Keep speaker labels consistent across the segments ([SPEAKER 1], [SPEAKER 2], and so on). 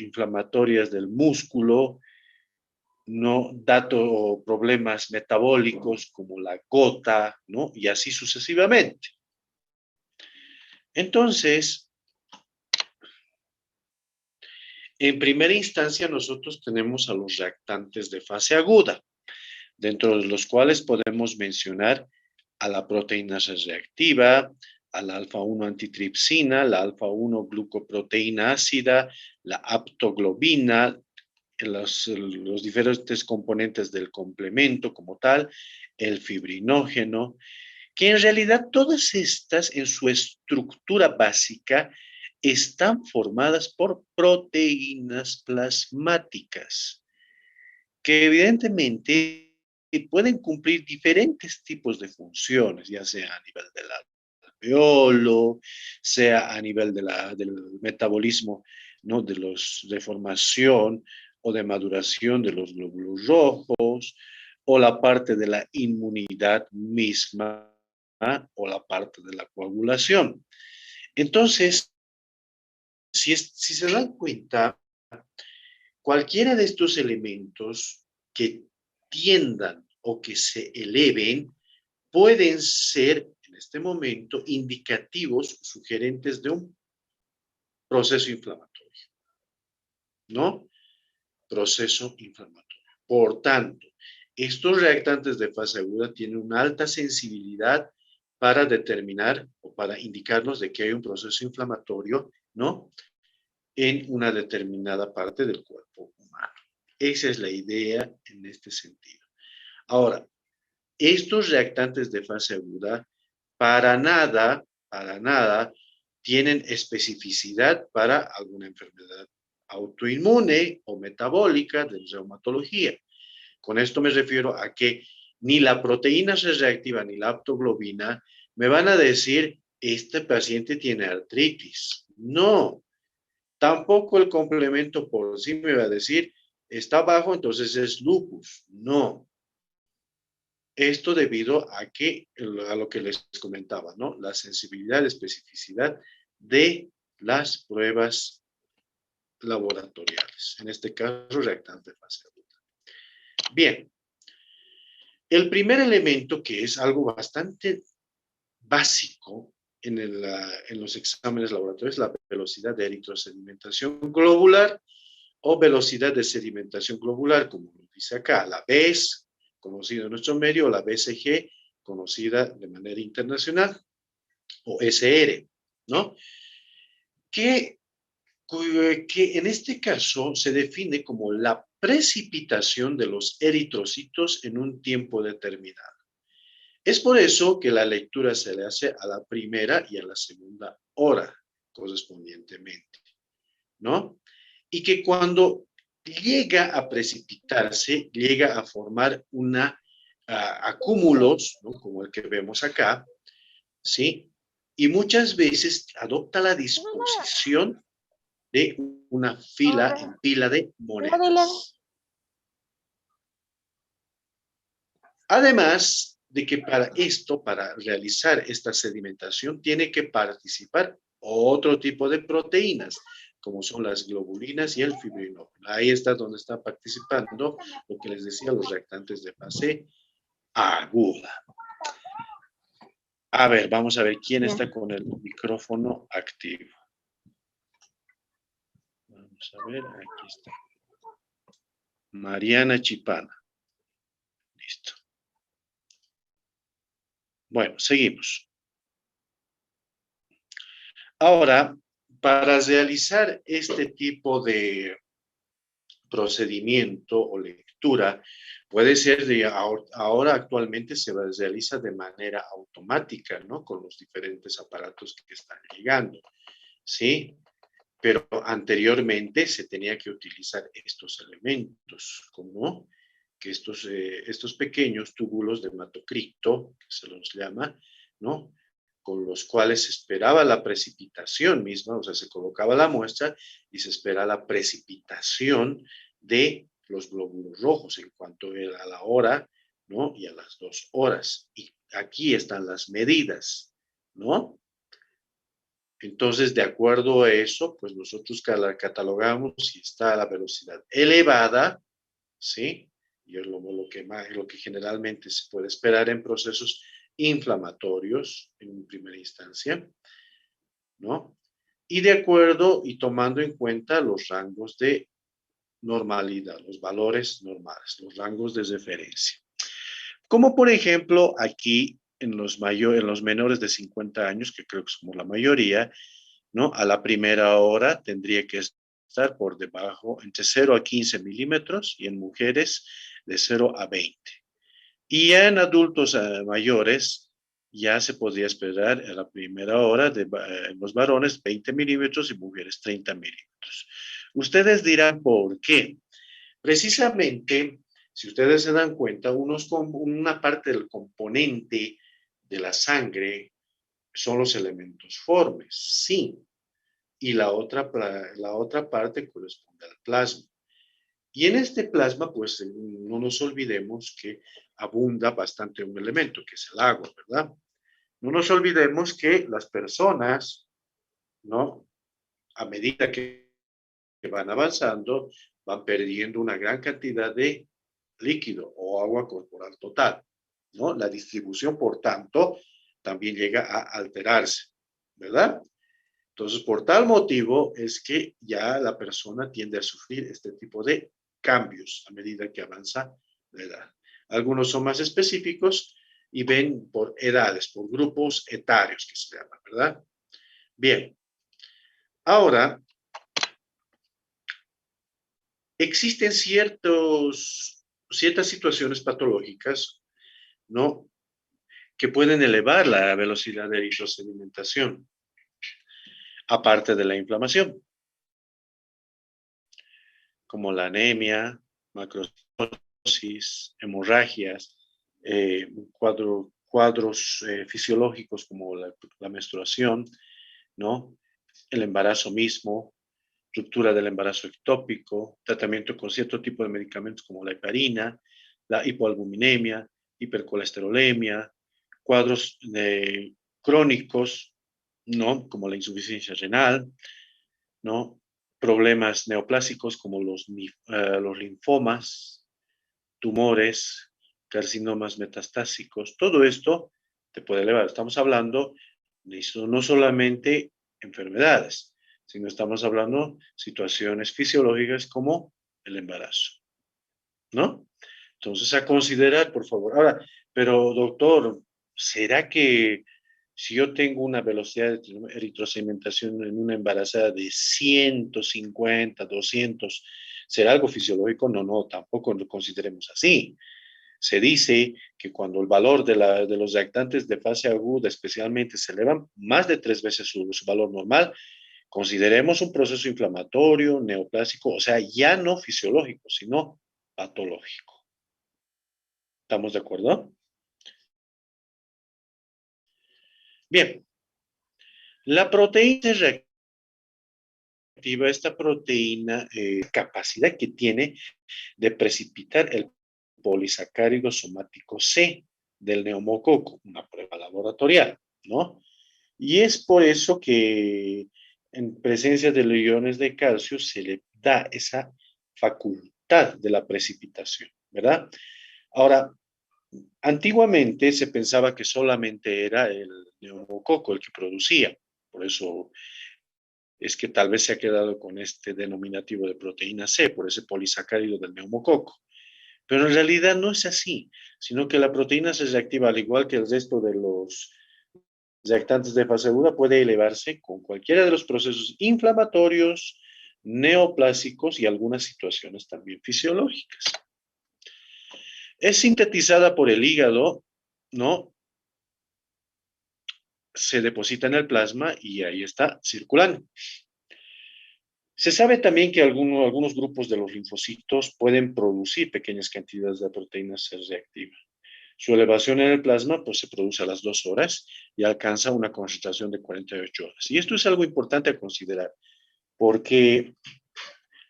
[SPEAKER 1] inflamatorias del músculo, ¿no? Dato problemas metabólicos como la gota, ¿no? Y así sucesivamente. Entonces, en primera instancia nosotros tenemos a los reactantes de fase aguda, dentro de los cuales podemos mencionar a la proteína C reactiva, a la alfa-1 antitripsina, la alfa-1 glucoproteína ácida, la aptoglobina, los diferentes componentes del complemento como tal, el fibrinógeno, que en realidad todas estas en su estructura básica están formadas por proteínas plasmáticas, que evidentemente pueden cumplir diferentes tipos de funciones, ya sea a nivel del alveolo, sea a nivel del metabolismo, ¿no? De formación o de maduración de los glóbulos rojos, o la parte de la inmunidad misma, o la parte de la coagulación. Entonces, si se dan cuenta, cualquiera de estos elementos que tiendan o que se eleven pueden ser en este momento indicativos, sugerentes de un proceso inflamatorio, ¿no? Proceso inflamatorio. Por tanto, estos reactantes de fase aguda tienen una alta sensibilidad para determinar o para indicarnos de que hay un proceso inflamatorio, ¿no? En una determinada parte del cuerpo humano. Esa es la idea en este sentido. Ahora, estos reactantes de fase aguda para nada tienen especificidad para alguna enfermedad autoinmune o metabólica de reumatología. Con esto me refiero a que ni la proteína C reactiva ni la aptoglobina me van a decir, este paciente tiene artritis. No, tampoco el complemento por sí me va a decir, está bajo, entonces es lupus. No. Esto debido a lo que les comentaba, ¿no? La sensibilidad, especificidad de las pruebas laboratoriales. En este caso, reactante de fase aguda. Bien. El primer elemento, que es algo bastante básico en los exámenes laboratorios, la velocidad de eritrosedimentación globular o velocidad de sedimentación globular, como lo dice acá, la BES, conocida en nuestro medio, o la BCG, conocida de manera internacional, o SR, ¿no? Que en este caso se define como la precipitación de los eritrocitos en un tiempo determinado. Es por eso que la lectura se le hace a la primera y a la segunda hora correspondientemente, ¿no? Y que cuando llega a precipitarse, llega a formar acúmulos, ¿no? Como el que vemos acá, ¿sí? Y muchas veces adopta la disposición de una fila en pila de monedas. Además de que para realizar esta sedimentación, tiene que participar otro tipo de proteínas, como son las globulinas y el fibrinógeno. Ahí está donde está participando lo que les decía, los reactantes de fase aguda. A ver, vamos a ver quién está con el micrófono activo. Vamos a ver, aquí está. Mariana Chipana. Listo. Bueno, seguimos. Ahora, para realizar este tipo de procedimiento o lectura, puede ser ahora actualmente se realiza de manera automática, ¿no? Con los diferentes aparatos que están llegando, ¿sí? Pero anteriormente se tenía que utilizar estos elementos, como que estos pequeños túbulos de hematocrito, que se los llama, ¿no? Con los cuales se esperaba la precipitación misma, o sea, se colocaba la muestra y se espera la precipitación de los glóbulos rojos en cuanto a la hora, ¿no? Y a las 2 horas. Y aquí están las medidas, ¿no? Entonces, de acuerdo a eso, pues nosotros catalogamos si está a la velocidad elevada, ¿sí? Y es lo que generalmente se puede esperar en procesos inflamatorios en primera instancia, ¿no? Y de acuerdo y tomando en cuenta los rangos de normalidad, los valores normales, los rangos de referencia. Como por ejemplo aquí en los menores de 50 años, que creo que somos la mayoría, ¿no? A la primera hora tendría que estar por debajo entre 0 a 15 milímetros y en mujeres de 0 a 20. Y ya en adultos mayores ya se podría esperar a la primera hora en los varones 20 milímetros y mujeres 30 milímetros. Ustedes dirán por qué. Precisamente, si ustedes se dan cuenta, una parte del componente de la sangre son los elementos formes, sí, y la otra parte corresponde al plasma. Y en este plasma, pues no nos olvidemos que abunda bastante un elemento, que es el agua, ¿verdad? No nos olvidemos que las personas, ¿no? A medida que van avanzando, van perdiendo una gran cantidad de líquido o agua corporal total, ¿no? La distribución, por tanto, también llega a alterarse, ¿verdad? Entonces, por tal motivo es que ya la persona tiende a sufrir este tipo de cambios a medida que avanza la edad. Algunos son más específicos y ven por edades, por grupos etarios que se llaman, ¿verdad? Bien, ahora existen ciertas situaciones patológicas, ¿no? Que pueden elevar la velocidad de eritrosedimentación, aparte de la inflamación, como la anemia, macrosis, hemorragias, cuadros fisiológicos como la menstruación, ¿no? El embarazo mismo, ruptura del embarazo ectópico, tratamiento con cierto tipo de medicamentos como la heparina, la hipoalbuminemia, hipercolesterolemia, cuadros crónicos, ¿no? Como la insuficiencia renal, ¿no? Problemas neoplásicos como los linfomas, tumores, carcinomas metastásicos, todo esto te puede elevar. Estamos hablando de eso, no solamente enfermedades, sino estamos hablando de situaciones fisiológicas como el embarazo, ¿no? Entonces, a considerar, por favor. Ahora, pero doctor, ¿será que si yo tengo una velocidad de eritrosedimentación en una embarazada de 150, 200, será algo fisiológico? No, no, tampoco lo consideremos así. Se dice que cuando el valor de los reactantes de fase aguda especialmente se elevan más de 3 veces su valor normal, consideremos un proceso inflamatorio, neoplásico, o sea, ya no fisiológico, sino patológico. ¿Estamos de acuerdo? Bien, la proteína reactiva, esta proteína, capacidad que tiene de precipitar el polisacárido somático C del neumococo, una prueba laboratorial, ¿no? Y es por eso que en presencia de los iones de calcio se le da esa facultad de la precipitación, ¿verdad? Ahora, antiguamente se pensaba que solamente era el neumococo el que producía, por eso es que tal vez se ha quedado con este denominativo de proteína C, por ese polisacárido del neumococo. Pero en realidad no es así, sino que la proteína se reactiva al igual que el resto de los reactantes de fase aguda, puede elevarse con cualquiera de los procesos inflamatorios, neoplásicos y algunas situaciones también fisiológicas. Es sintetizada por el hígado, ¿no? Se deposita en el plasma y ahí está circulando. Se sabe también que algunos grupos de los linfocitos pueden producir pequeñas cantidades de proteínas C reactiva. Su elevación en el plasma pues, se produce a las 2 horas y alcanza una concentración de 48 horas. Y esto es algo importante a considerar, porque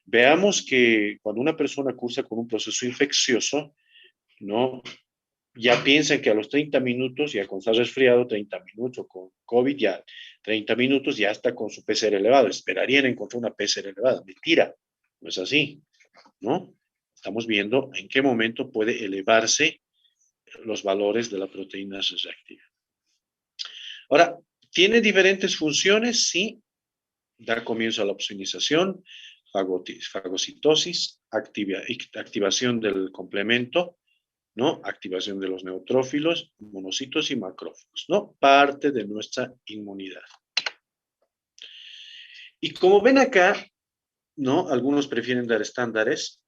[SPEAKER 1] veamos que cuando una persona cursa con un proceso infeccioso, ¿no? Ya piensan que a los 30 minutos, ya con estar resfriado, 30 minutos, con COVID, ya 30 minutos ya está con su PCR elevado. Esperarían encontrar una PCR elevada. Mentira, no es así, ¿no? Estamos viendo en qué momento puede elevarse los valores de la proteína C reactiva. Ahora, ¿tiene diferentes funciones? Sí, da comienzo a la opsonización, fagocitosis, activación del complemento, ¿no? Activación de los neutrófilos, monocitos y macrófagos, ¿no? Parte de nuestra inmunidad. Y como ven acá, ¿no? Algunos prefieren dar estándares.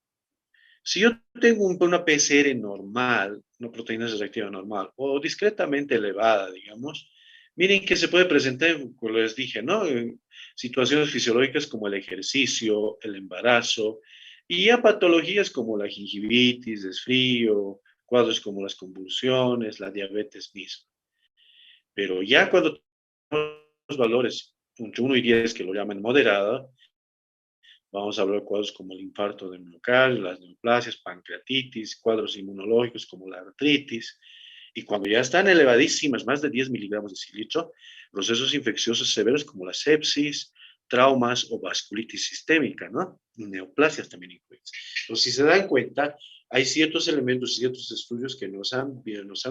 [SPEAKER 1] Si yo tengo una PCR normal, una proteína C reactiva normal, o discretamente elevada, digamos, miren que se puede presentar, como les dije, ¿no? En situaciones fisiológicas como el ejercicio, el embarazo, y ya patologías como la gingivitis, desfrío, cuadros como las convulsiones, la diabetes misma. Pero ya cuando tenemos valores entre 1 y 10, que lo llaman moderada, vamos a hablar de cuadros como el infarto de miocardio, las neoplasias, pancreatitis, cuadros inmunológicos como la artritis. Y cuando ya están elevadísimas, más de 10 miligramos de cilitro, procesos infecciosos severos como la sepsis, traumas o vasculitis sistémica, ¿no? Y neoplasias también incluidas. Entonces, si se dan cuenta, hay ciertos elementos, ciertos estudios que nos han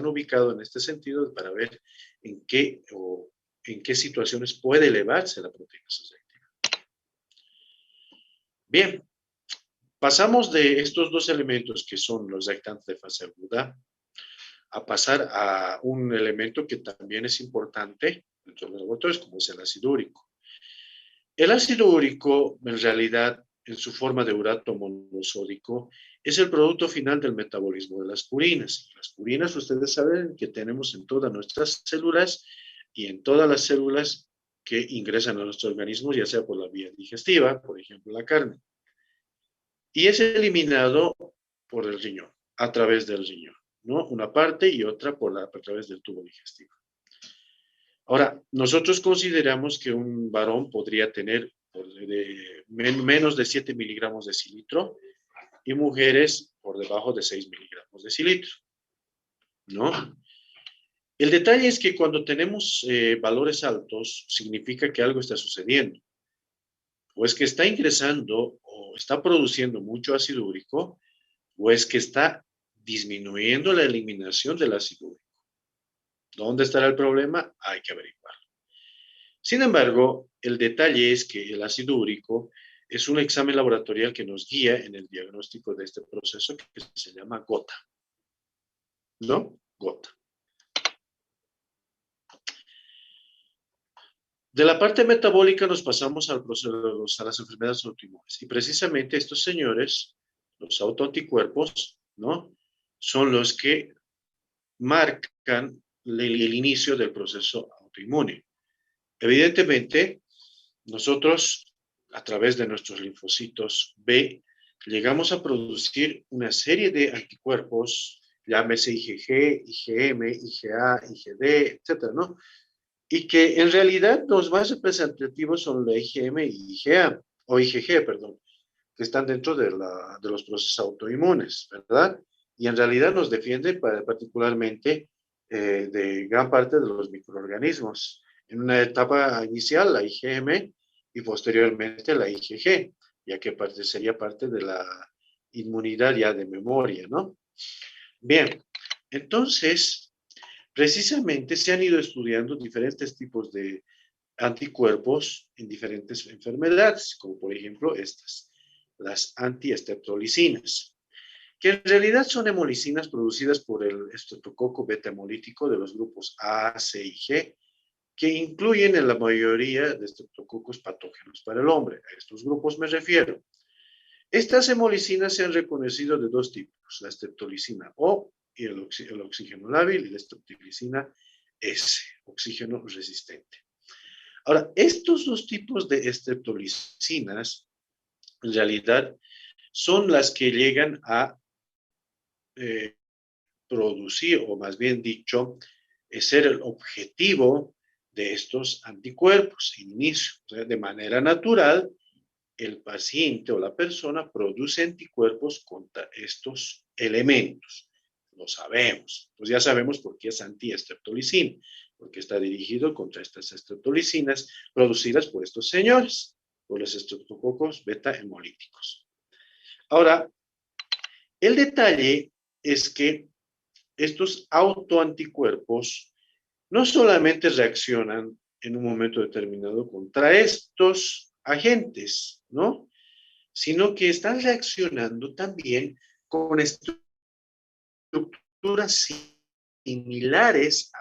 [SPEAKER 1] ubicado en este sentido para ver en qué situaciones puede elevarse la proteína C reactiva. Bien, pasamos de estos dos elementos que son los reactantes de fase aguda a pasar a un elemento que también es importante dentro de los laboratorios, como es el ácido úrico. El ácido úrico, en realidad, en su forma de urato monosódico, es el producto final del metabolismo de las purinas. Las purinas, ustedes saben que tenemos en todas nuestras células y en todas las células que ingresan a nuestro organismo, ya sea por la vía digestiva, por ejemplo, la carne. Y es eliminado por el riñón, a través del riñón, ¿no? Una parte y otra a través del tubo digestivo. Ahora, nosotros consideramos que un varón podría tener menos de 7 miligramos de cilitro y mujeres por debajo de 6 miligramos de cilitro, ¿no? El detalle es que cuando tenemos valores altos, significa que algo está sucediendo. O es que está ingresando o está produciendo mucho ácido úrico, o es que está disminuyendo la eliminación del ácido úrico. ¿Dónde estará el problema? Hay que averiguarlo. Sin embargo, el detalle es que el ácido úrico es un examen laboratorial que nos guía en el diagnóstico de este proceso que se llama gota. ¿No? Gota. De la parte metabólica nos pasamos al proceso, a las enfermedades autoinmunes. Y precisamente estos señores, los autoanticuerpos, ¿no? Son los que marcan el inicio del proceso autoinmune. Evidentemente, nosotros, a través de nuestros linfocitos B, llegamos a producir una serie de anticuerpos, llámese IgG, IgM, IgA, IgD, etcétera, ¿no? Y que en realidad los más representativos son la IgM y IgA, o IgG, perdón, que están dentro de los procesos autoinmunes, ¿verdad? Y en realidad nos defiende particularmente de gran parte de los microorganismos. En una etapa inicial, la IgM, y posteriormente la IgG, ya que sería parte de la inmunidad ya de memoria, ¿no? Bien, entonces, precisamente se han ido estudiando diferentes tipos de anticuerpos en diferentes enfermedades, como por ejemplo estas, las antiestreptolicinas, que en realidad son hemolicinas producidas por el estreptococo beta hemolítico de los grupos A, C y G, que incluyen en la mayoría de estreptococos patógenos para el hombre. A estos grupos me refiero. Estas hemolicinas se han reconocido de dos tipos, la streptolicina O y el oxígeno lábil y la streptolicina S, oxígeno resistente. Ahora, estos dos tipos de estreptolicinas, en realidad, son las que llegan a producir, o más bien dicho, ser el objetivo de estos anticuerpos en inicio. O sea, de manera natural, el paciente o la persona produce anticuerpos contra estos elementos. Lo sabemos. Pues ya sabemos por qué es antiestreptolicina. porque está dirigido contra estas estreptolicinas producidas por estos señores, por los estreptococos beta hemolíticos. Ahora, el detalle es que estos autoanticuerpos no solamente reaccionan en un momento determinado contra estos agentes, ¿no? Sino que están reaccionando también con estructuras similares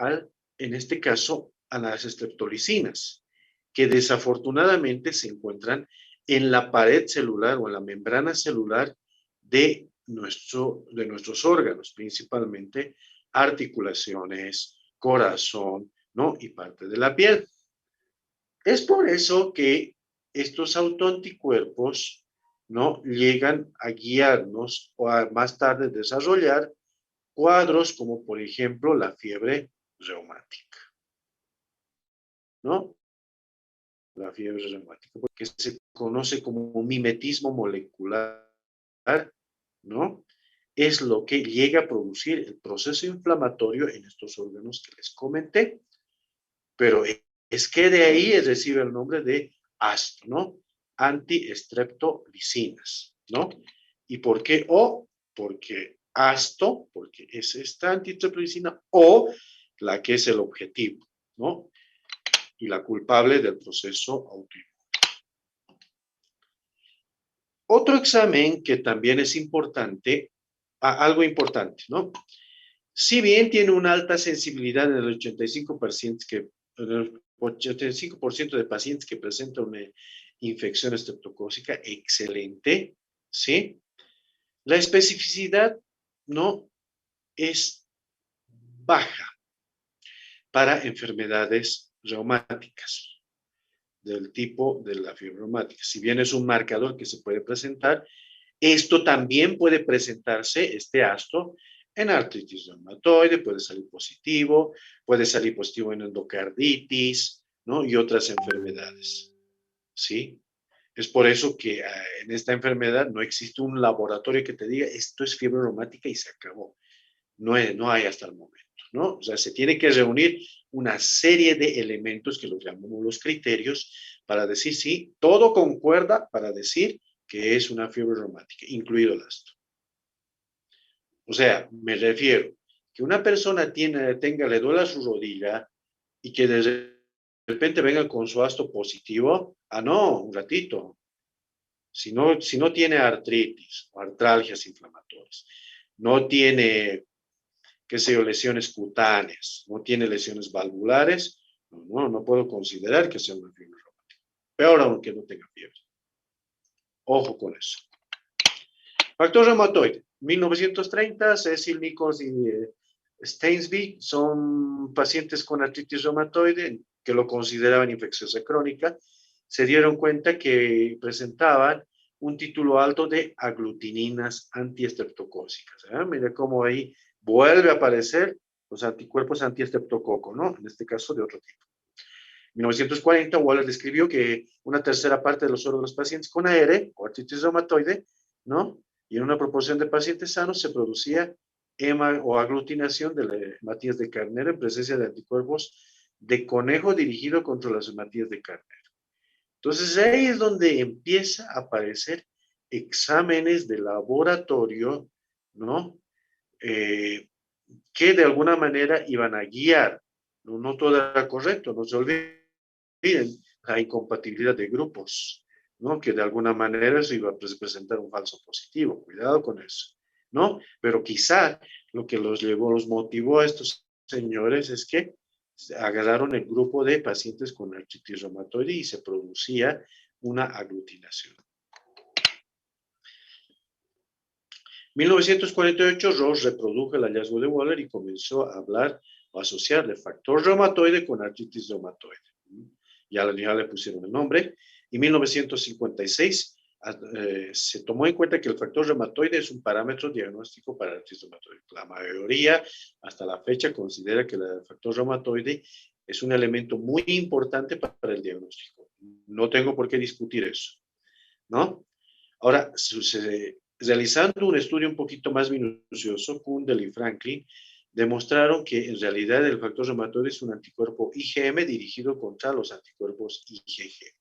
[SPEAKER 1] en este caso, a las estreptolicinas, que desafortunadamente se encuentran en la pared celular o en la membrana celular de nuestros órganos, principalmente articulaciones, corazón, ¿no? Y parte de la piel. Es por eso que estos autoanticuerpos, ¿no? Llegan a guiarnos o a más tarde desarrollar cuadros como por ejemplo la fiebre reumática, ¿no? La fiebre reumática, porque se conoce como mimetismo molecular, ¿no? Es lo que llega a producir el proceso inflamatorio en estos órganos que les comenté. Pero es que de ahí recibe el nombre de AST, ¿no? Antiestreptolicinas, ¿no? ¿Y por qué O? Porque ASTO, porque es esta antiestreptolicina, o la que es el objetivo, ¿no? Y la culpable del proceso autoinmune. Otro examen que también es importante, algo importante, ¿no? Si bien tiene una alta sensibilidad en el 85% de pacientes que presentan una infección estreptocócica, excelente, ¿sí? La especificidad no es baja para enfermedades reumáticas del tipo de la fiebre reumática. Si bien es un marcador que se puede presentar, esto también puede presentarse, este ASTO, en artritis reumatoide, puede salir positivo en endocarditis, ¿no? Y otras enfermedades, ¿sí? Es por eso que en esta enfermedad no existe un laboratorio que te diga esto es fiebre reumática y se acabó. No hay hasta el momento, ¿no? O sea, se tiene que reunir una serie de elementos que los llamamos los criterios para decir si todo concuerda para decir que es una fiebre reumática, incluido el astro. O sea, me refiero que una persona le duela su rodilla y que de repente venga con su astro positivo, no, un ratito. Si no tiene artritis o artralgias inflamatorias, no tiene, qué sé yo, lesiones cutáneas, no tiene lesiones valvulares, no puedo considerar que sea una fiebre reumática. Peor aún que no tenga fiebre. Ojo con eso. Factor reumatoide. 1930, Cecil, Nichols y Stainsby son pacientes con artritis reumatoide que lo consideraban infecciosa crónica. Se dieron cuenta que presentaban un título alto de aglutininas antiestreptocócicas. Mira cómo ahí vuelve a aparecer los anticuerpos antiestreptococo, ¿no? En este caso de otro tipo. En 1940, Waller describió que una tercera parte de los pacientes con AR, o artritis reumatoide, ¿no? Y en una proporción de pacientes sanos se producía hema o aglutinación de hematías de carnero en presencia de anticuerpos de conejo dirigido contra las hematías de carnero. Entonces ahí es donde empieza a aparecer exámenes de laboratorio, ¿no? Que de alguna manera iban a guiar. No todo era correcto, no se olviden la incompatibilidad de grupos, ¿no? Que de alguna manera eso iba a presentar un falso positivo. Cuidado con eso, ¿no? Pero quizá lo que los motivó a estos señores es que agarraron el grupo de pacientes con artritis reumatoide y se producía una aglutinación. 1948, Ross reprodujo el hallazgo de Waller y comenzó a hablar o asociar el factor reumatoide con artritis reumatoide. Ya le pusieron el nombre. En 1956 se tomó en cuenta que el factor reumatoide es un parámetro diagnóstico para artritis reumatoide. La mayoría, hasta la fecha, considera que el factor reumatoide es un elemento muy importante para el diagnóstico. No tengo por qué discutir eso, ¿no? Ahora, realizando un estudio un poquito más minucioso, Kundel y Franklin demostraron que en realidad el factor reumatoide es un anticuerpo IgM dirigido contra los anticuerpos IgG.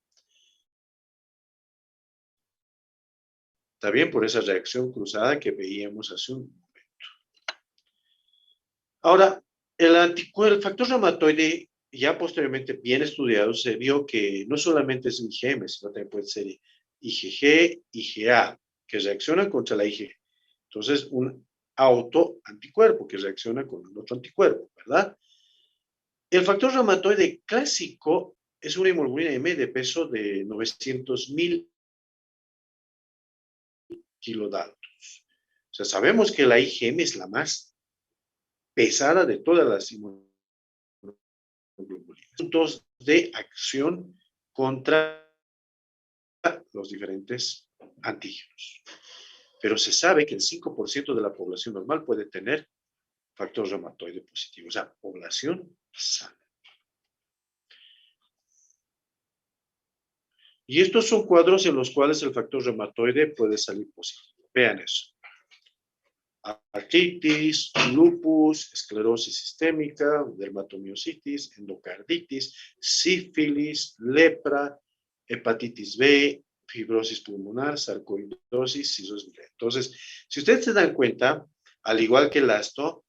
[SPEAKER 1] Está bien, por esa reacción cruzada que veíamos hace un momento. Ahora, el factor reumatoide, ya posteriormente bien estudiado, se vio que no solamente es IgM, sino también puede ser IgG, IgA, que reaccionan contra la IgG. Entonces, un autoanticuerpo que reacciona con el otro anticuerpo, ¿verdad? El factor reumatoide clásico es una hemoglobina M de peso de 900.000 kilodaltons. O sea, sabemos que la IgM es la más pesada de todas las inmunoglobulinas. Puntos de acción contra los diferentes antígenos. Pero se sabe que el 5% de la población normal puede tener factor reumatoide positivo, o sea, población sana. Y estos son cuadros en los cuales el factor reumatoide puede salir positivo. Vean eso. Artritis, lupus, esclerosis sistémica, dermatomiositis, endocarditis, sífilis, lepra, hepatitis B, fibrosis pulmonar, sarcoidosis, cirrosis biliar. Entonces, si ustedes se dan cuenta, al igual que el astro,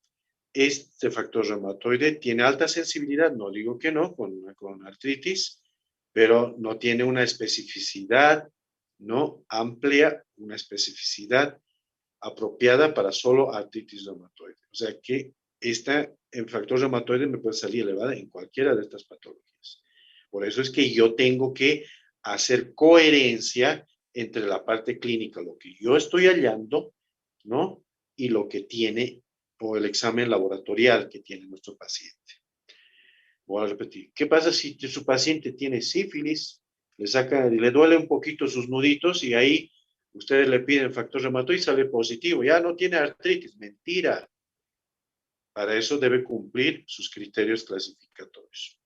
[SPEAKER 1] este factor reumatoide tiene alta sensibilidad, no digo que no, con artritis, pero no tiene una especificidad, no amplia, una especificidad apropiada para solo artritis reumatoide. O sea que el factor reumatoide me puede salir elevada en cualquiera de estas patologías. Por eso es que yo tengo que hacer coherencia entre la parte clínica, lo que yo estoy hallando, ¿no? Y lo que tiene, o el examen laboratorial que tiene nuestro paciente. Voy a repetir. ¿Qué pasa si su paciente tiene sífilis, le duele un poquito sus nuditos y ahí ustedes le piden factor reumatoide y sale positivo? Ya no tiene artritis. Mentira. Para eso debe cumplir sus criterios clasificatorios.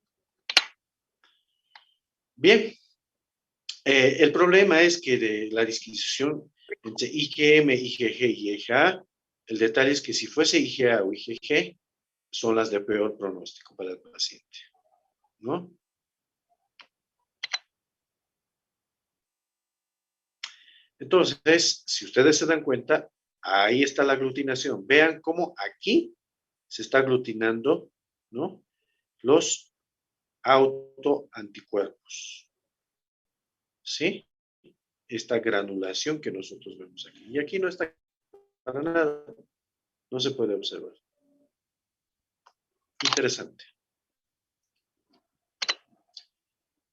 [SPEAKER 1] Bien. El problema es que de la disquisición entre IgM, IgG y IgA, el detalle es que si fuese IgA o IgG, son las de peor pronóstico para el paciente, ¿no? Entonces, si ustedes se dan cuenta, ahí está la aglutinación. Vean cómo aquí se está aglutinando, ¿no? Los autoanticuerpos, ¿sí? Esta granulación que nosotros vemos aquí. Y aquí no está para nada, no se puede observar. Interesante.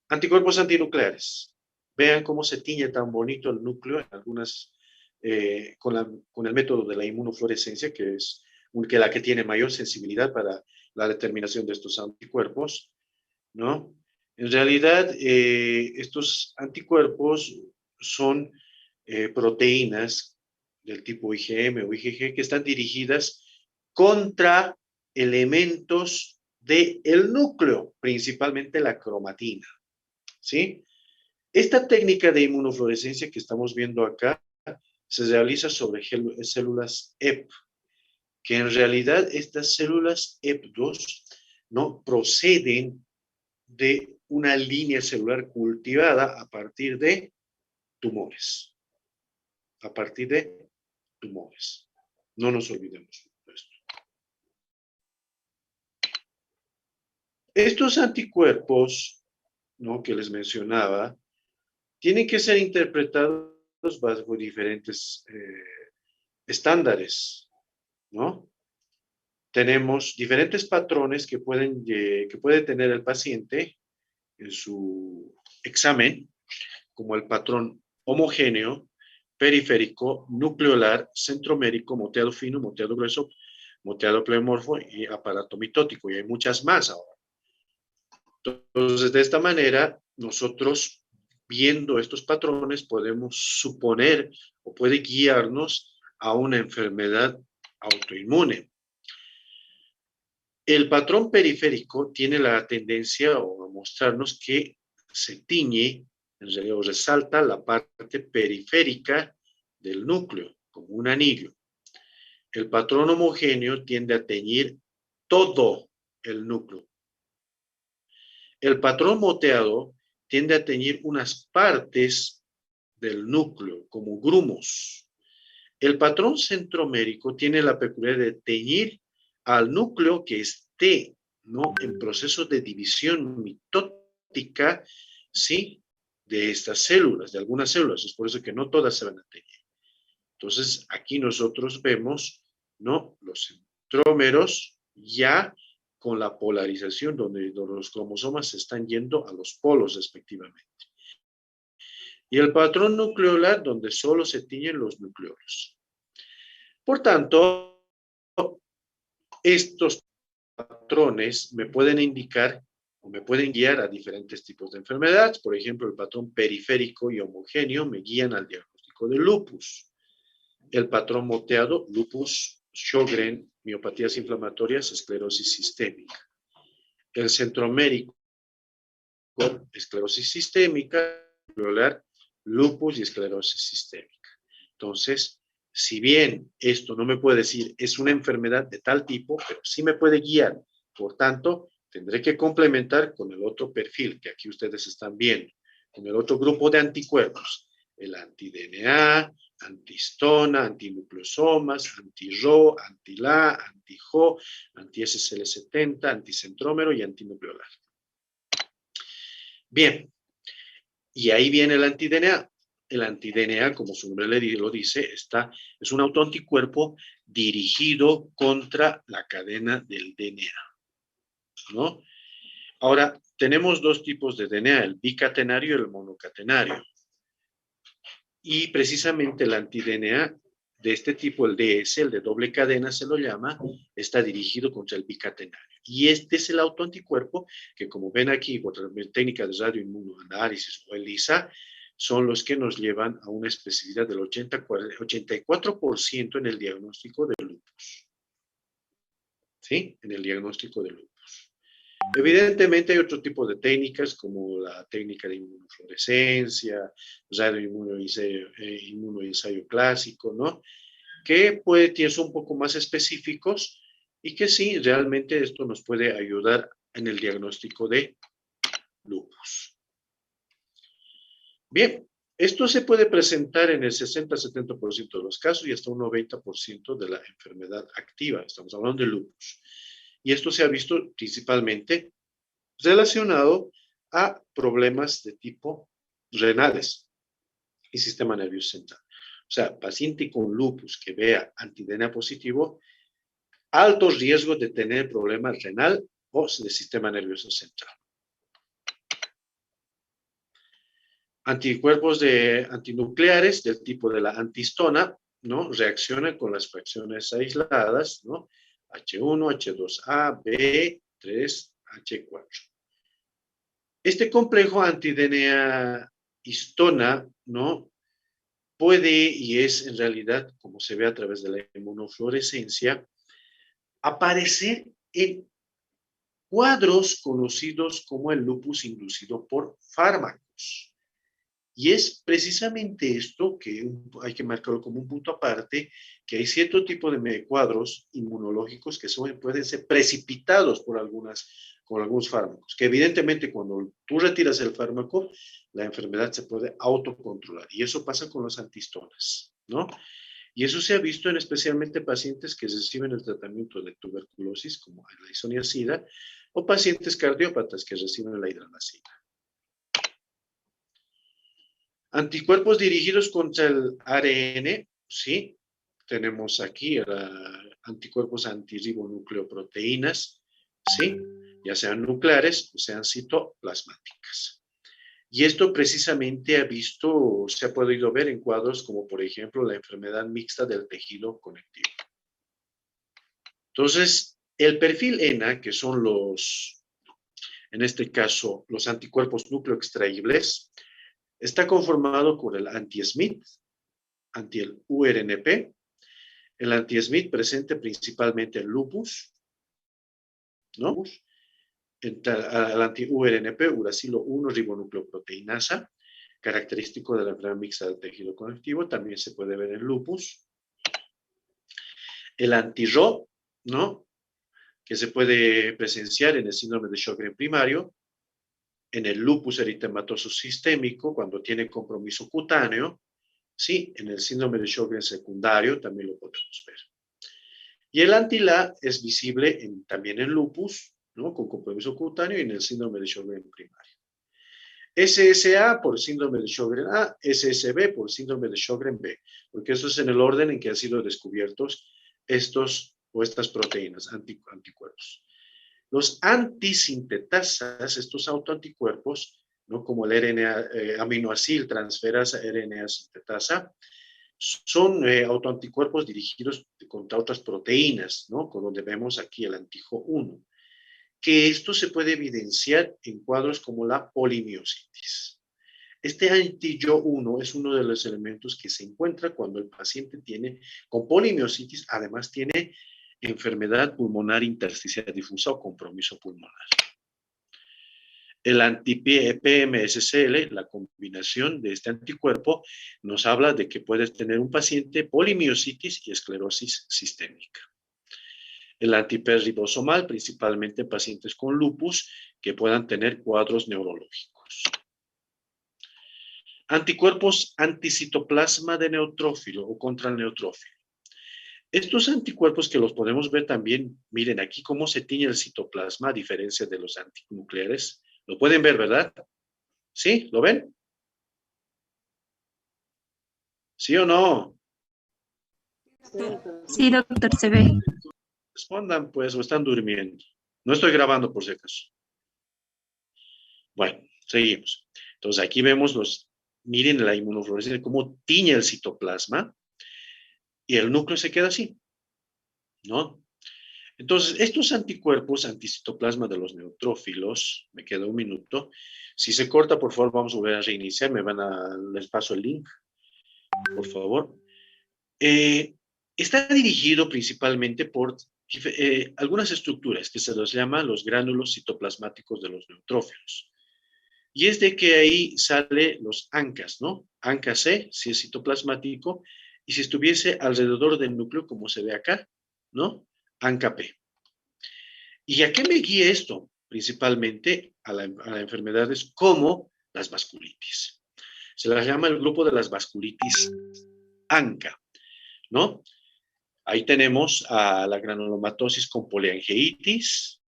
[SPEAKER 1] Anticuerpos antinucleares. Vean cómo se tiñe tan bonito el núcleo en algunas, con el método de la inmunofluorescencia, que es la que tiene mayor sensibilidad para la determinación de estos anticuerpos, ¿no? En realidad, estos anticuerpos son proteínas del tipo IgM o IgG que están dirigidas contra elementos del núcleo, principalmente la cromatina, ¿sí? Esta técnica de inmunofluorescencia que estamos viendo acá se realiza sobre células EP, que en realidad estas células EP2 no proceden de una línea celular cultivada a partir de tumores. A partir de tumores. No nos olvidemos de esto. Estos anticuerpos, ¿no?, que les mencionaba, tienen que ser interpretados bajo diferentes estándares, ¿no? Tenemos diferentes patrones que puede tener el paciente en su examen, como el patrón homogéneo, periférico, nucleolar, centromérico, moteado fino, moteado grueso, moteado pleomorfo y aparato mitótico, y hay muchas más ahora. Entonces, de esta manera, nosotros, viendo estos patrones, podemos suponer o puede guiarnos a una enfermedad autoinmune. El patrón periférico tiene la tendencia a mostrarnos que se tiñe, en realidad resalta la parte periférica del núcleo, como un anillo. El patrón homogéneo tiende a teñir todo el núcleo. El patrón moteado tiende a teñir unas partes del núcleo, como grumos. El patrón centromérico tiene la peculiaridad de teñir al núcleo que esté, ¿no?, en proceso de división mitótica, ¿sí?, de estas células, de algunas células. Es por eso que no todas se van a teñir. Entonces, aquí nosotros vemos, ¿no?, los centrómeros ya con la polarización donde los cromosomas se están yendo a los polos respectivamente. Y el patrón nucleolar donde solo se tiñen los nucleolos. Por tanto, estos patrones me pueden indicar o me pueden guiar a diferentes tipos de enfermedades. Por ejemplo, el patrón periférico y homogéneo me guían al diagnóstico de lupus. El patrón moteado, lupus, Sjögren, miopatías inflamatorias, esclerosis sistémica. El centromérico, esclerosis sistémica, lupus y esclerosis sistémica. Entonces, si bien esto no me puede decir es una enfermedad de tal tipo, pero sí me puede guiar. Por tanto, tendré que complementar con el otro perfil que aquí ustedes están viendo, con el otro grupo de anticuerpos, el anti-DNA, antihistona, antinucleosomas, anti-Rho, anti-La, anti-Jo, anti-SSL70, anticentrómero y antinucleolar. Bien, y ahí viene el anti-DNA. El anti-DNA, como su nombre lo dice, es un autoanticuerpo dirigido contra la cadena del DNA, ¿no? Ahora, tenemos dos tipos de DNA, el bicatenario y el monocatenario. Y precisamente el anti-DNA de este tipo, el DS, el de doble cadena se lo llama, está dirigido contra el bicatenario. Y este es el autoanticuerpo que, como ven aquí, por la técnica de radioinmunoanálisis o ELISA, son los que nos llevan a una especificidad del 84% en el diagnóstico de lupus. ¿Sí? En el diagnóstico de lupus. Evidentemente hay otro tipo de técnicas como la técnica de inmunofluorescencia, inmunoensayo clásico, ¿no? Que son un poco más específicos y que sí, realmente esto nos puede ayudar en el diagnóstico de lupus. Bien, esto se puede presentar en el 60-70% de los casos y hasta un 90% de la enfermedad activa. Estamos hablando de lupus. Y esto se ha visto principalmente relacionado a problemas de tipo renales y sistema nervioso central. O sea, paciente con lupus que vea anti-DNA positivo, alto riesgo de tener problema renal o de sistema nervioso central. Anticuerpos antinucleares del tipo de la antihistona, ¿no?, reaccionan con las fracciones aisladas, ¿no?, H1, H2A, B3, H4. Este complejo anti-DNA histona, ¿no?, puede y es en realidad, como se ve a través de la inmunofluorescencia, aparecer en cuadros conocidos como el lupus inducido por fármacos. Y es precisamente esto que hay que marcarlo como un punto aparte, que hay cierto tipo de cuadros inmunológicos que pueden ser precipitados por algunos fármacos, que evidentemente cuando tú retiras el fármaco, la enfermedad se puede autocontrolar. Y eso pasa con los antihistonas, ¿no? Y eso se ha visto en especialmente pacientes que reciben el tratamiento de tuberculosis, como la isoniazida, o pacientes cardiópatas que reciben la hidromacina. Anticuerpos dirigidos contra el ARN, sí, tenemos aquí anticuerpos antirribonucleoproteínas, sí, ya sean nucleares o sean citoplasmáticas. Y esto precisamente se ha podido ver en cuadros como, por ejemplo, la enfermedad mixta del tejido conectivo. Entonces, el perfil ENA, que son en este caso, los anticuerpos nucleoextraíbles, está conformado por el anti-SMIT, el URNP, el anti-SMIT presente principalmente en lupus, ¿no? El anti-URNP, uracilo 1 ribonucleoproteinasa, característico de la enfermedad mixta del tejido conectivo, también se puede ver en lupus. El anti-Ro, ¿no? Que se puede presenciar en el síndrome de Sjögren primario, en el lupus eritematoso sistémico, cuando tiene compromiso cutáneo, sí, en el síndrome de Sjögren secundario también lo podemos ver. Y el anti-La es visible también en lupus, ¿no? Con compromiso cutáneo y en el síndrome de Sjögren primario. SSA por síndrome de Sjögren A, SSB por síndrome de Sjögren B, porque eso es en el orden en que han sido descubiertos estos o estas proteínas, anticuerpos. Los antisintetasas, estos autoanticuerpos, ¿no? Como el RNA, aminoacil transferasa RNA sintetasa, son autoanticuerpos dirigidos contra otras proteínas, ¿no? Con donde vemos aquí el antijo 1, que esto se puede evidenciar en cuadros como la polimiositis. Este anti-Yo 1 es uno de los elementos que se encuentra cuando el paciente tiene, con polimiositis, además tiene enfermedad pulmonar intersticial difusa o compromiso pulmonar. El anti-PMSCL, la combinación de este anticuerpo, nos habla de que puedes tener un paciente polimiositis y esclerosis sistémica. El anti-PES ribosomal, principalmente en pacientes con lupus que puedan tener cuadros neurológicos. Anticuerpos anticitoplasma de neutrófilo o contra el neutrófilo. Estos anticuerpos que los podemos ver también, miren aquí cómo se tiñe el citoplasma a diferencia de los antinucleares. Lo pueden ver, ¿verdad? ¿Sí? ¿Lo ven? ¿Sí o no?
[SPEAKER 2] Sí, doctor, se ve.
[SPEAKER 1] Respondan, pues, o están durmiendo. No estoy grabando, por si acaso. Bueno, seguimos. Entonces, aquí vemos miren la inmunofluorescencia, cómo tiñe el citoplasma y el núcleo se queda así, ¿no? Entonces, estos anticuerpos anticitoplasma de los neutrófilos, me queda un minuto. Si se corta, por favor, vamos a volver a reiniciar. Les paso el link, por favor. Está dirigido principalmente por algunas estructuras que se los llama los gránulos citoplasmáticos de los neutrófilos. Y es de que ahí sale los ANCAs, ¿no? ANCA C, si es citoplasmático, y si estuviese alrededor del núcleo, como se ve acá, ¿no? ANCA P. ¿Y a qué me guía esto? Principalmente a enfermedades como las vasculitis. Se las llama el grupo de las vasculitis ANCA, ¿no? Ahí tenemos a la granulomatosis con poliangeitis,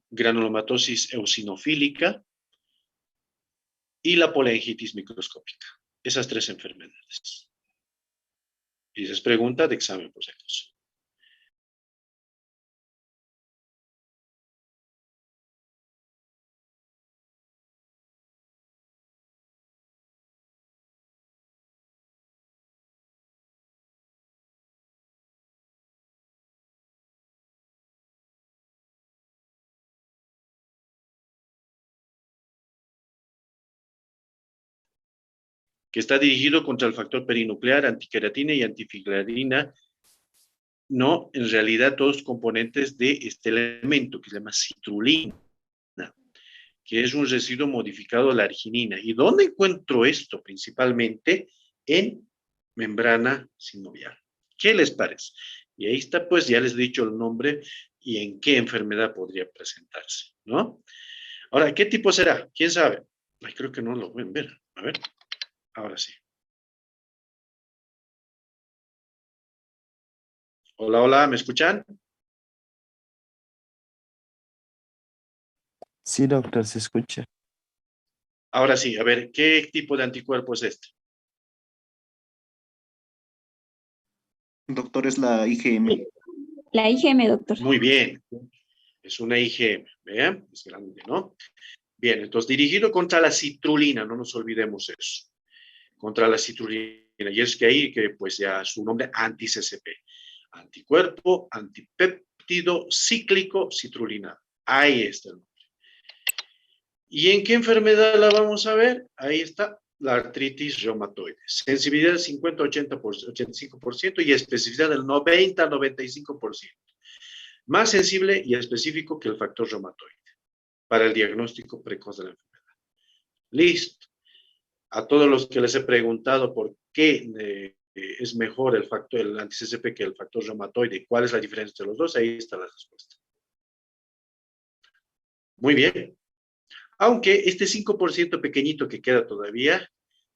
[SPEAKER 1] granulomatosis eosinofílica y la poliangitis microscópica. Esas tres enfermedades. Y esa es pregunta de examen, por si acaso. Que está dirigido contra el factor perinuclear, antiqueratina y antifibrilina. No, en realidad todos componentes de este elemento que se llama citrulina, que es un residuo modificado de la arginina. ¿Y dónde encuentro esto? Principalmente en membrana sinovial. ¿Qué les parece? Y ahí está, pues ya les he dicho el nombre y en qué enfermedad podría presentarse, ¿no? Ahora, ¿qué tipo será? ¿Quién sabe? Ay, creo que no lo pueden ver. A ver, ahora sí. Hola, hola, ¿me escuchan?
[SPEAKER 3] Sí, doctor, se escucha.
[SPEAKER 1] Ahora sí, a ver, ¿qué tipo de anticuerpo es este?
[SPEAKER 4] Doctor, es la IgM.
[SPEAKER 2] La IgM, doctor.
[SPEAKER 1] Muy bien, es una IgM, ¿vean? Es grande, ¿no? Bien, entonces dirigido contra la citrulina, no nos olvidemos eso, contra la citrulina, y es que ahí, que pues ya su nombre, anti-CCP, anticuerpo, antipéptido cíclico citrulina, ahí está el nombre. ¿Y en qué enfermedad la vamos a ver? Ahí está, la artritis reumatoide. Sensibilidad del 50-85% y especificidad del 90-95%. Más sensible y específico que el factor reumatoide para el diagnóstico precoz de la enfermedad. Listo. A todos los que les he preguntado por qué es mejor el factor, el anti-CCP que el factor reumatoide. ¿Cuál es la diferencia entre los dos? Ahí está la respuesta. Muy bien. Aunque este 5% pequeñito que queda todavía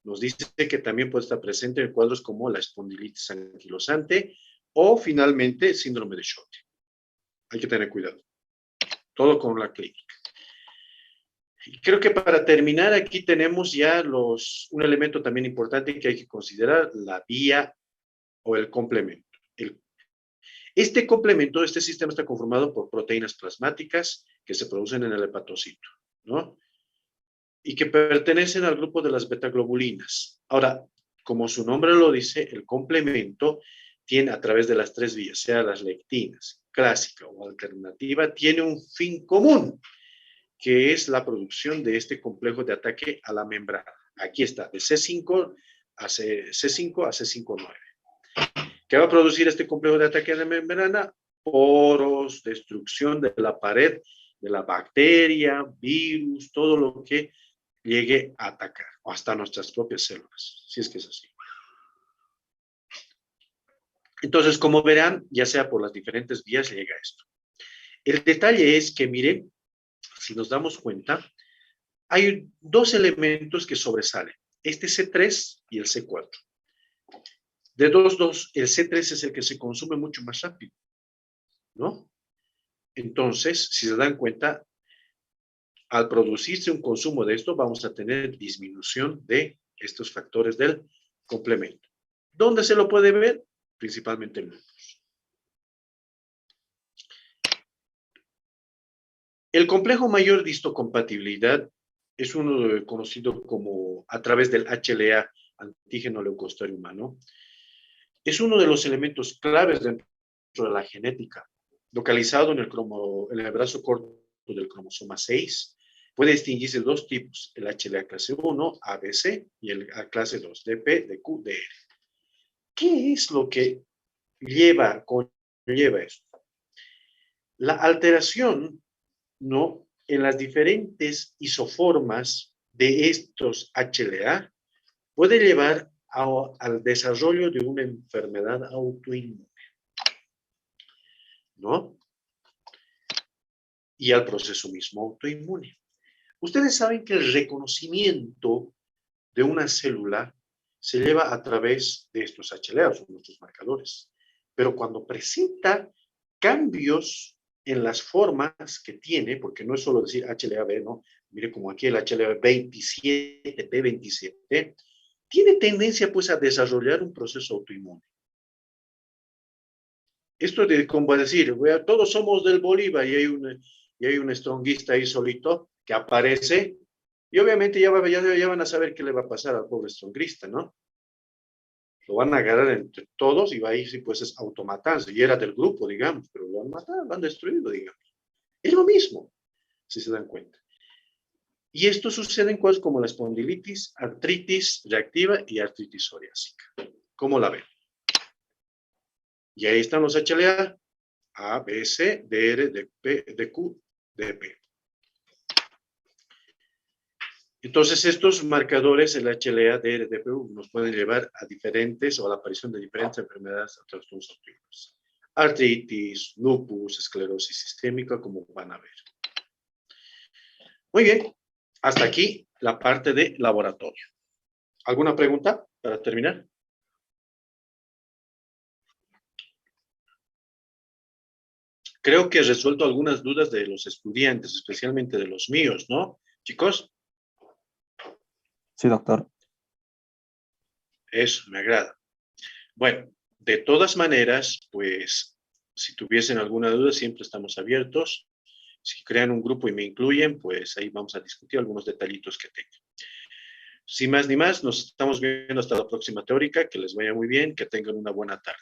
[SPEAKER 1] nos dice que también puede estar presente en cuadros como la espondilitis anquilosante o finalmente síndrome de Schotte. Hay que tener cuidado. Todo con la clínica. Y creo que para terminar aquí tenemos ya un elemento también importante que hay que considerar, la vía o el complemento. Este complemento, este sistema está conformado por proteínas plasmáticas que se producen en el hepatocito, ¿no? Y que pertenecen al grupo de las betaglobulinas. Ahora, como su nombre lo dice, el complemento tiene a través de las tres vías, sea las lectinas, clásica o alternativa, tiene un fin común, que es la producción de este complejo de ataque a la membrana. Aquí está, de C5 a C5-9. ¿Qué va a producir este complejo de ataque a la membrana? Poros, destrucción de la pared, de la bacteria, virus, todo lo que llegue a atacar, o hasta nuestras propias células, si es que es así. Entonces, como verán, ya sea por las diferentes vías, llega esto. El detalle es que, miren, si nos damos cuenta, hay dos elementos que sobresalen, este C3 y el C4. De dos, el C3 es el que se consume mucho más rápido, ¿no? Entonces, si se dan cuenta, al producirse un consumo de esto, vamos a tener disminución de estos factores del complemento. ¿Dónde se lo puede ver? Principalmente en lupus. El complejo mayor de histocompatibilidad es uno conocido como a través del HLA, antígeno leucocitario humano. Es uno de los elementos claves dentro de la genética, localizado en el brazo corto del cromosoma 6. Puede distinguirse dos tipos, el HLA clase 1, ABC, y el clase 2, DP, DQ, DR. ¿Qué es lo que conlleva esto? La alteración, ¿no?, en las diferentes isoformas de estos HLA puede llevar al desarrollo de una enfermedad autoinmune, ¿no? Y al proceso mismo autoinmune. Ustedes saben que el reconocimiento de una célula se lleva a través de estos HLA, son nuestros marcadores. Pero cuando presenta cambios en las formas que tiene, porque no es solo decir HLA-B, ¿no? Mire como aquí el HLA-27, B27, tiene tendencia pues a desarrollar un proceso autoinmune. Esto de como decir, todos somos del Bolívar y hay un stronguista ahí solito que aparece y obviamente ya van a saber qué le va a pasar al pobre stronguista, ¿no? Lo van a agarrar entre todos y va a ir, pues es automatarse. Y era del grupo, digamos, pero lo han matado, lo han destruido, digamos. Es lo mismo, si se dan cuenta. Y esto sucede en cosas como la espondilitis, artritis reactiva y artritis psoriásica. ¿Cómo la ven? Y ahí están los HLA, A, B, C, DR, DP, DQ, DP. Entonces, estos marcadores, el HLA, DR, DPU, nos pueden llevar a diferentes o a la aparición de diferentes enfermedades o trastornos autoinmunes. Artritis, lupus, esclerosis sistémica, como van a ver. Muy bien, hasta aquí la parte de laboratorio. ¿Alguna pregunta para terminar? Creo que he resuelto algunas dudas de los estudiantes, especialmente de los míos, ¿no? Chicos.
[SPEAKER 3] Sí, doctor.
[SPEAKER 1] Eso, me agrada. Bueno, de todas maneras, pues, si tuviesen alguna duda, siempre estamos abiertos. Si crean un grupo y me incluyen, pues ahí vamos a discutir algunos detallitos que tengan. Sin más ni más, nos estamos viendo hasta la próxima teórica. Que les vaya muy bien, que tengan una buena tarde.